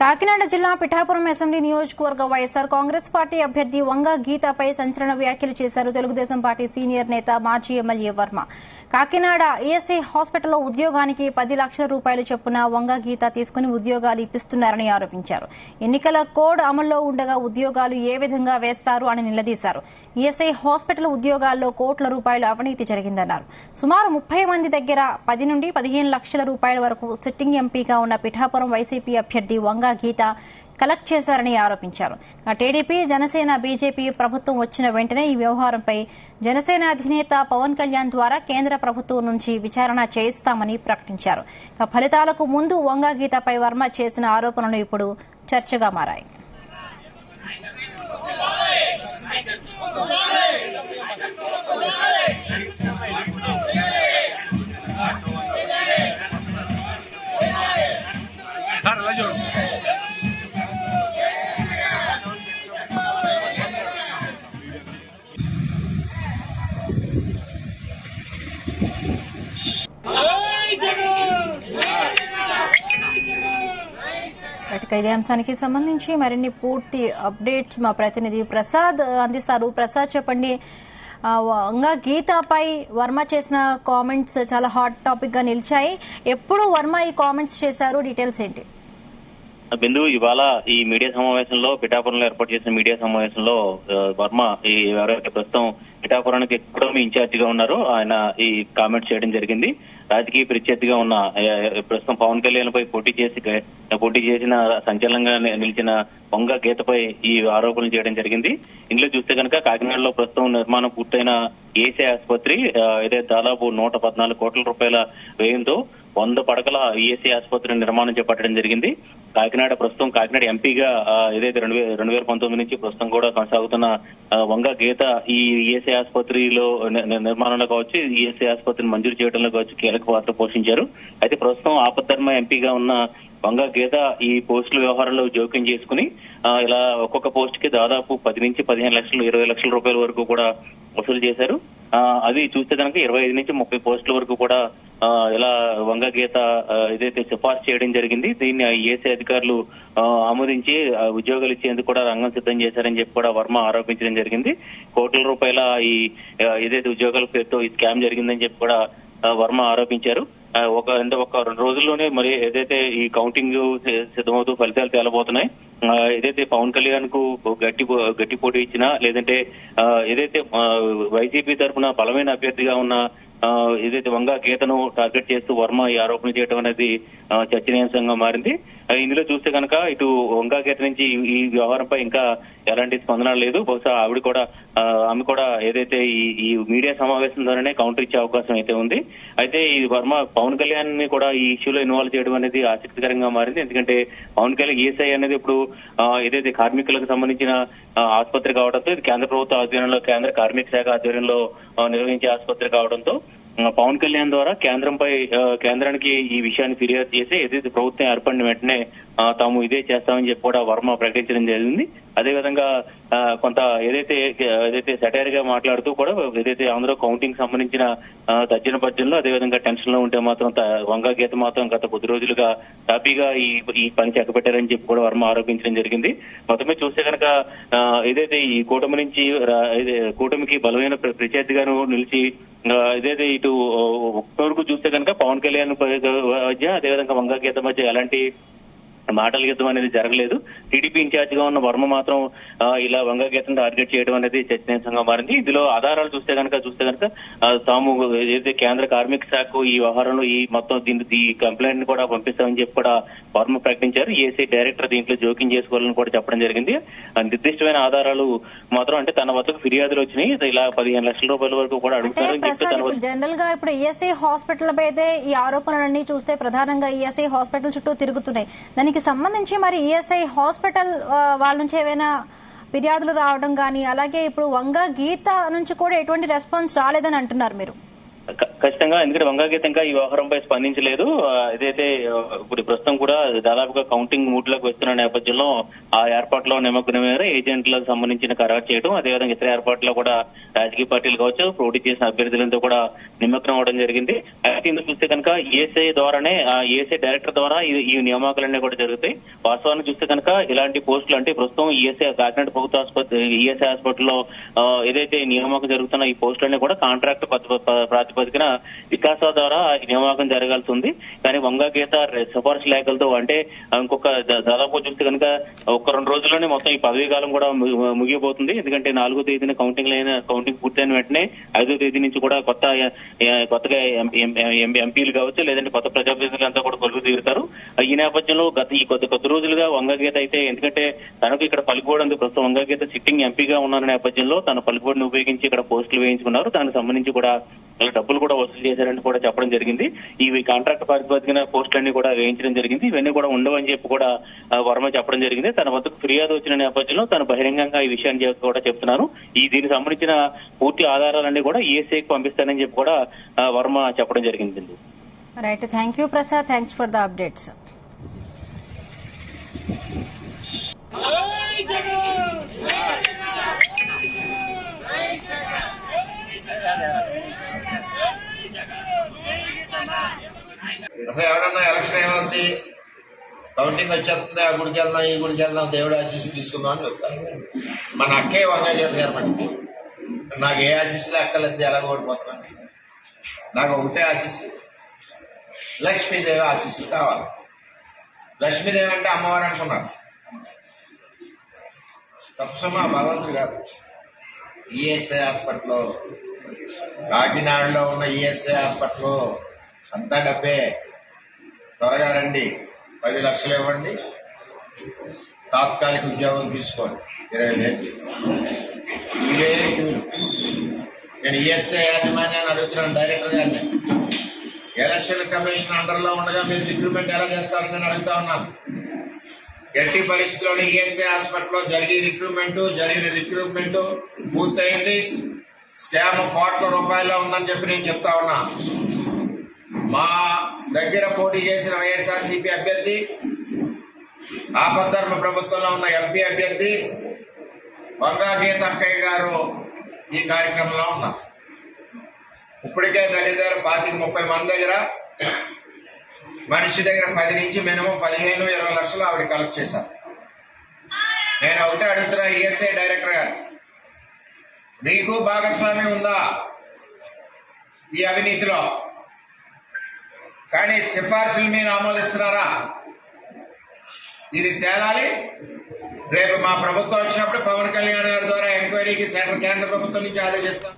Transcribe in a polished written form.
కాకినాడ జిల్లా పిఠాపురం అసెంబ్లీ నియోజకవర్గ వైఎస్ఆర్ కాంగ్రెస్ పార్టీ అభ్యర్థి వంగ గీతపై సంచలన వ్యాఖ్యలు చేశారు తెలుగుదేశం పార్టీ సీనియర్ నేత మాజీ ఎమ్మెల్యే వర్మ. కాకినాడ ఈఎస్ఐ హాస్పిటల్లో ఉద్యోగానికి 10 లక్షల రూపాయలు చొప్పున వంగ గీత తీసుకుని ఉద్యోగాలు ఇప్పిస్తున్నారని ఆరోపించారు. ఎన్నికల కోడ్ అమల్లో ఉండగా ఉద్యోగాలు ఏ విధంగా వేస్తారు అని నిలదీశారు. ఈఎస్ఐ హాస్పిటల్ ఉద్యోగాల్లో కోట్ల రూపాయలు అవినీతి జరిగిందన్నారు. సుమారు 30 మంది దగ్గర 10 నుండి 15 లక్షల రూపాయల వరకు సిట్టింగ్ ఎంపీగా ఉన్న పిఠాపురం వైసీపీ అభ్యర్థి వంగ గీత కలెక్ట్ చేశారని ఆరోపించారు. టీడీపీ, జనసేన, బీజేపీ ప్రభుత్వం వచ్చిన వెంటనే ఈ వ్యవహారంపై జనసేన అధినేత పవన్ కళ్యాణ్ ద్వారా కేంద్ర ప్రభుత్వం నుంచి విచారణ చేయిస్తామని ప్రకటించారు. ఫలితాలకు ముందు వంగ గీతపై వర్మ చేసిన ఆరోపణలు ఇప్పుడు చర్చగా మారాయి. ఇదే అంశానికి సంబంధించి మరిన్ని పూర్తి అప్డేట్స్ మా ప్రతినిధి ప్రసాద్ అందిస్తారు. ప్రసాద్, చెప్పండి, వంగ గీతపై వర్మ చేసిన కామెంట్స్ చాలా హాట్ టాపిక్ గా నిలిచాయి. ఎప్పుడు వర్మ ఈ కామెంట్స్ చేశారు, డీటెయిల్స్ ఏంటి? బిందు, ఇవాళ ఈ మీడియా సమావేశంలో, పిఠాపురంలో ఏర్పాటు చేసిన మీడియా సమావేశంలో వర్మ ఈ ఎవరైతే ప్రస్తుతం పిఠాపురానికి ఎక్కడో ఇన్ఛార్జిగా ఉన్నారో ఆయన ఈ కామెంట్స్ చేయడం జరిగింది. రాజకీయ ప్రత్యర్థిగా ఉన్న ప్రస్తుతం పవన్ కళ్యాణ్ పై పోటీ చేసిన సంచలనంగా నిలిచిన వంగ గీతపై ఈ ఆరోపణలు చేయడం జరిగింది. ఇందులో చూస్తే కనుక కాకినాడలో ప్రస్తుతం నిర్మాణం పూర్తయిన ఏసీ ఆసుపత్రి ఏదైతే దాదాపు 114 కోట్ల రూపాయల వ్యయంతో 100 పడకల ఈఎస్ఐ ఆసుపత్రి నిర్మాణం చేపట్టడం జరిగింది. కాకినాడ ఎంపీగా ఏదైతే 2019 నుంచి ప్రస్తుతం కూడా కొనసాగుతున్న వంగ గీత ఈ ఈఎస్ఐ ఆసుపత్రిలో నిర్మాణంలో కావచ్చు, ఈఎస్ఐ ఆసుపత్రిని మంజూరు చేయడంలో కావచ్చు కీలక పాత్ర పోషించారు. అయితే ప్రస్తుతం ఆపద్ధర్మ ఎంపీగా ఉన్న వంగ గీత ఈ పోస్టుల వ్యవహారంలో జోక్యం చేసుకుని ఇలా ఒక్కొక్క పోస్ట్ కి దాదాపు 10 నుంచి 15 లక్షలు, 20 లక్షల రూపాయల వరకు కూడా వసూలు చేశారు. అది చూస్తే కనుక 25 నుంచి 30 పోస్టుల వరకు కూడా ఇలా వంగ గీత ఏదైతే సిఫార్సు చేయడం జరిగింది. దీన్ని ఈఎస్ఐ అధికారులు ఆమోదించి ఉద్యోగాలు ఇచ్చేందుకు కూడా రంగం సిద్ధం చేశారని చెప్పి కూడా వర్మ ఆరోపించడం జరిగింది. కోట్ల రూపాయల ఈ ఏదైతే ఉద్యోగాల పేరుతో ఈ స్కామ్ జరిగిందని చెప్పి కూడా వర్మ ఆరోపించారు. ఒక 2 రోజుల్లోనే మరి ఏదైతే ఈ కౌంటింగ్ సిద్ధమవుతూ ఫలితాలు తేలబోతున్నాయి. ఏదైతే పవన్ కళ్యాణ్ కు గట్టి పోటీ ఇచ్చినా, లేదంటే ఏదైతే వైసీపీ తరఫున బలమైన అభ్యర్థిగా ఉన్న ఏదైతే వంగ గీతను టార్గెట్ చేస్తూ వర్మ ఈ ఆరోపణ చేయడం అనేది చర్చనీయాంశంగా మారింది. ఇందులో చూస్తే కనుక ఇటు వంగ గీత నుంచి ఈ వ్యవహారంపై ఇంకా ఎలాంటి స్పందన లేదు. బహుశా ఆమె కూడా ఏదైతే ఈ మీడియా సమావేశం ద్వారానే కౌంటర్ ఇచ్చే అవకాశం అయితే ఉంది. అయితే ఈ వర్మ పవన్ కళ్యాణ్ ని కూడా ఈ ఇష్యూలో ఇన్వాల్వ్ చేయడం అనేది ఆసక్తికరంగా మారింది. ఎందుకంటే పవన్ కళ్యాణ్ ఈఎస్ఐ అనేది ఇప్పుడు ఏదైతే కార్మికులకు సంబంధించిన ఆసుపత్రి కావడంతో, ఇది కేంద్ర ప్రభుత్వ ఆధ్వర్యంలో, కేంద్ర కార్మిక శాఖ ఆధ్వర్యంలో నిర్వహించే ఆసుపత్రి కావడంతో పవన్ కళ్యాణ్ ద్వారా కేంద్రానికి ఈ విషయాన్ని ఫిర్యాదు చేసి ఏదైతే ప్రభుత్వం ఏర్పడిన వెంటనే తాము ఇదే చేస్తామని చెప్పి కూడా వర్మ ప్రకటించడం జరిగింది. అదేవిధంగా కొంత ఏదైతే సెటైర్ గా మాట్లాడుతూ కూడా ఏదైతే ఆంధ్ర కౌంటింగ్ సంబంధించిన తర్జన భర్జనలో, అదేవిధంగా టెన్షన్ లో ఉంటే మాత్రం వంగ గీత మాత్రం గత కొద్ది రోజులుగా హ్యాపీగా ఈ పని చెక్కబెట్టారని చెప్పి కూడా వర్మ ఆరోపించడం జరిగింది. మొత్తమే చూస్తే కనుక ఏదైతే ఈ కూటమికి బలమైన ప్రత్యర్థిగాను నిలిచి ఏదైతే ఇటు వరకు చూస్తే కనుక పవన్ కళ్యాణ్ మధ్య, అదేవిధంగా వంగ గీత మధ్య ఎలాంటి మాటల యుద్ధం అనేది జరగలేదు. టీడీపీ ఇన్ఛార్జ్ గా ఉన్న వర్మ మాత్రం ఇలా వంగ గీతను టార్గెట్ చేయడం అనేది చర్చనీయాంశంగా మారింది. ఇందులో ఆధారాలు చూస్తే కనుక తాము ఏదైతే కేంద్ర కార్మిక శాఖ ఈ వ్యవహారంలో ఈ మొత్తం ఈ కంప్లైంట్ ని కూడా పంపిస్తామని చెప్పి కూడా వర్మ ప్రకటించారు. ఏసీ డైరెక్టర్ దీంట్లో జోక్యం చేసుకోవాలని కూడా చెప్పడం జరిగింది. నిర్దిష్టమైన ఆధారాలు మాత్రం, అంటే తన వద్దకు ఫిర్యాదులు వచ్చినాయి, ఇలా 15 లక్షల రూపాయల వరకు కూడా అడుగుతారు. జనరల్ గా ఇప్పుడు ఈఎస్ఐ హాస్పిటల్ పై అయితే ఈ ఆరోపణలన్నీ చూస్తే ప్రధానంగా ఈఎస్ఐ హాస్పిటల్ చుట్టూ తిరుగుతున్నాయి. దానికి సంబంధించి మరి ఈఎస్ఐ హాస్పిటల్ వాళ్ళ నుంచి ఏమైనా ఫిర్యాదులు రావడం కానీ, అలాగే ఇప్పుడు వంగ గీత నుంచి కూడా ఎటువంటి రెస్పాన్స్ రాలేదని అంటున్నారు మీరు? ఖచ్చితంగా, ఎందుకంటే వంగాగీత ఇంకా ఈ వ్యవహారంపై స్పందించలేదు. ఏదైతే ఇప్పుడు ప్రస్తుతం కూడా దాదాపుగా కౌంటింగ్ మూడ్ లోకి వస్తున్న నేపథ్యంలో ఆ ఏర్పాట్లో నిమగ్నమయ్యారు. ఏజెంట్లకు సంబంధించిన ఖరారు చేయడం, అదేవిధంగా ఇతర ఏర్పాట్లో కూడా రాజకీయ పార్టీలు కావచ్చు, పోటీ చేసిన అభ్యర్థులతో కూడా నిమగ్నం అవడం జరిగింది. అయితే ఇందుకు చూస్తే కనుక ఈఎస్ఐ ద్వారానే, ఈఎస్ఐ డైరెక్టర్ ద్వారా ఈ నియామకాలన్నీ కూడా జరుగుతాయి. వాస్తవాన్ని చూస్తే కనుక ఇలాంటి పోస్టులు అంటే ప్రస్తుతం ఈఎస్ఐ కాకినాడ ప్రభుత్వ ఆసుపత్రి ఈఎస్ఐ హాస్పిటల్లో ఏదైతే నియామకం జరుగుతున్న ఈ పోస్టులన్నీ కూడా కాంట్రాక్ట్ ప్రాతిపదికన వికాస ద్వారా నియామకం జరగాల్సి ఉంది. కానీ వంగాగీత సిఫార్సు లేఖలతో అంటే ఇంకొక దాదాపు చూస్తే కనుక ఒక 2 రోజుల్లోనే మొత్తం ఈ పదవీ కాలం కూడా ముగియబోతుంది. ఎందుకంటే 4వ తేదీన కౌంటింగ్ పూర్తయిన వెంటనే 5వ తేదీ నుంచి కూడా కొత్తగా ఎంపీలు కావచ్చు, లేదంటే కొత్త ప్రజాప్రతినిధులంతా కూడా కొలువు తీరుతారు. ఈ నేపథ్యంలో కొద్ది రోజులుగా వంగాగీత అయితే, ఎందుకంటే తనకు ఇక్కడ పలుకుబడి ప్రస్తుతం వంగాగీత సిట్టింగ్ ఎంపీగా ఉన్న నేపథ్యంలో తన పలుకుబడిని ఉపయోగించి ఇక్కడ పోస్టులు వేయించుకున్నారు. దానికి సంబంధించి కూడా డబ్బులు కూడా వసూలు చేశారని కూడా చెప్పడం జరిగింది. ఇవి కాంట్రాక్ట్ ప్రాతిపదికన పోస్టులన్నీ కూడా వేయించడం జరిగింది. ఇవన్నీ కూడా ఉండవని చెప్పి కూడా వర్మ చెప్పడం జరిగింది. తన వద్దకు ఫిర్యాదు వచ్చిన నేపథ్యంలో తను బహిరంగంగా ఈ విషయాన్ని కూడా చెప్తున్నాను. దీనికి సంబంధించిన పూర్తి ఆధారాలన్నీ కూడా ఈఎస్ఐకి పంపిస్తానని చెప్పి కూడా వర్మ చెప్పడం జరిగింది. Right, thank you Prasad, thanks for the updates. అసలు ఎవరన్నా ఎలక్షన్ ఏమవుద్ది, కౌంటింగ్ వచ్చేస్తుంది, ఆ గుడికి వెళ్దాం, ఈ గుడికి వెళ్దాం, దేవుడు ఆశీస్సు తీసుకుందాం అని చెప్తారు. మన అక్కే వంగాగీత గారు మనకి, నాకు ఏ ఆశీస్సులు అక్కర్లేదు, ఎలా ఓడిపోతున్నాను, నాకు ఒకటే ఆశీస్సు, లక్ష్మీదేవి ఆశీస్సులు కావాలి. లక్ష్మీదేవి అంటే అమ్మవారు అనుకున్నారు, తప్పసమా భగవంతుడు కాదు. ఈఎస్ఐ హాస్పిటల్లో, కాకినాడలో ఉన్న ఈఎస్ఐ హాస్పిటల్లో అంతా డబ్బే. త్వరగా రండి, 10 లక్షలు ఇవ్వండి, తాత్కాలిక ఉద్యోగం తీసుకోండి, 20,000. ఇవే క్యూలు. నేను ఈఎస్ఐ యాజమాన్యాన్ని అడుగుతున్నాను, డైరెక్టర్ గారిని, ఎలక్షన్ కమిషన్ అండర్లో ఉండగా మీరు రిక్రూట్మెంట్ ఎలా చేస్తారని నేను అడుగుతా ఉన్నాను. ఎట్టి పరిస్థితుల్లోనే ఈఎస్ఐ హాస్పిటల్లో జరిగిన రిక్రూట్మెంట్ పూర్తయింది. స్కామ్ కోట్ల రూపాయల్లో ఉందని చెప్పి నేను చెప్తా ఉన్నా. మా దగ్గర పోటీ చేసిన వైఎస్ఆర్సీపీ అభ్యర్థి, ఆపద్ధర్మ ప్రభుత్వంలో ఉన్న ఎంపీ అభ్యర్థి వంగాగీత అక్కయ్య గారు ఈ కార్యక్రమంలో ఉన్నారు. ఇప్పటికే దగ్గర 25-30 మంది దగ్గర, మనిషి దగ్గర 10 నుంచి మినిమం 15-20 లక్షలు ఆవిడ కలెక్ట్ చేశారు. నేను ఒకటే అడుగుతున్నా ఈఎస్ఐ డైరెక్టర్ గారు, మీకు భాగస్వామ్యం ఉందా ఈ అవినీతిలో? కానీ సిఫార్సులు మీరు ఆమోదిస్తున్నారా? ఇది తేలాలి. రేపు మా ప్రభుత్వం వచ్చినప్పుడు పవన్ కళ్యాణ్ గారి ద్వారా ఎంక్వైరీకి కేంద్ర ప్రభుత్వం నుంచి ఆదేశిస్తాం.